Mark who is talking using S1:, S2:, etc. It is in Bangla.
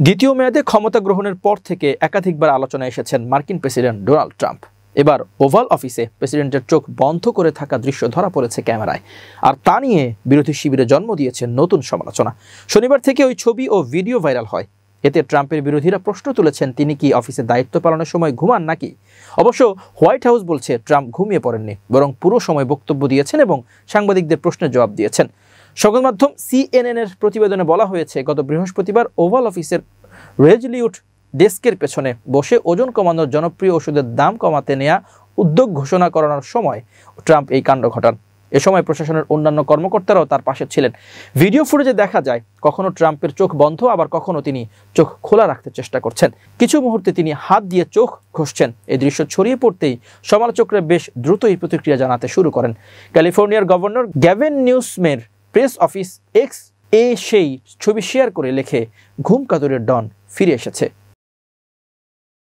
S1: দ্বিতীয় মেয়াদে ক্ষমতা গ্রহণের পর থেকে একাধিকবার আলোচনায় এসেছেন মার্কিন প্রেসিডেন্ট ডোনাল্ড ট্রাম্প। এবার ওভাল অফিসে প্রেসিডেন্টের চোখ বন্ধ করে থাকা দৃশ্য ধরা পড়েছে ক্যামেরায়, আর তা নিয়ে বিরোধী শিবিরে জন্ম দিয়েছে নতুন সমালোচনা। শনিবার থেকে ওই ছবি ও ভিডিও ভাইরাল হয়। এতে ট্রাম্পের বিরোধীরা প্রশ্ন তুলেছেন, তিনি কি অফিসে দায়িত্ব পালনের সময় ঘুমান নাকি? অবশ্য হোয়াইট হাউস বলছে ট্রাম্প ঘুমিয়ে পড়েননি, বরং পুরো সময় বক্তব্য দিয়েছেন এবং সাংবাদিকদের প্রশ্নের জবাব দিয়েছেন। সংবাদ মাধ্যম CNN-এর প্রতিবেদনে বলা হয়েছে, গত বৃহস্পতিবার ওভাল অফিসের রেজলিউট ডেস্কের পেছনে বসে ওজন কমানোর জনপ্রিয় ওষুধের দাম কমাতে নেওয়া উদ্যোগ ঘোষণা করানোর সময় ট্রাম্প এই কাণ্ড ঘটান। এ সময় প্রশাসনের অন্যান্য কর্মকর্তারাও তার পাশে ছিলেন। ভিডিও ফুটেজে দেখা যায় কখনো ট্রাম্পের চোখ বন্ধ, আবার কখনো তিনি চোখ খোলা রাখতে চেষ্টা করছেন। কিছু মুহূর্তে তিনি হাত দিয়ে চোখ ঘষছেন। এই দৃশ্য ছড়িয়ে পড়তেই সমালোচকরা বেশ দ্রুতই প্রতিক্রিয়া জানাতে শুরু করেন। ক্যালিফোর্নিয়ার গভর্নর গ্যাভিন নিউসমের প্রেস অফিস X সেই ছবি শেয়ার করে লেখে, ঘুম কাতুরের ডন ফিরে এসেছে।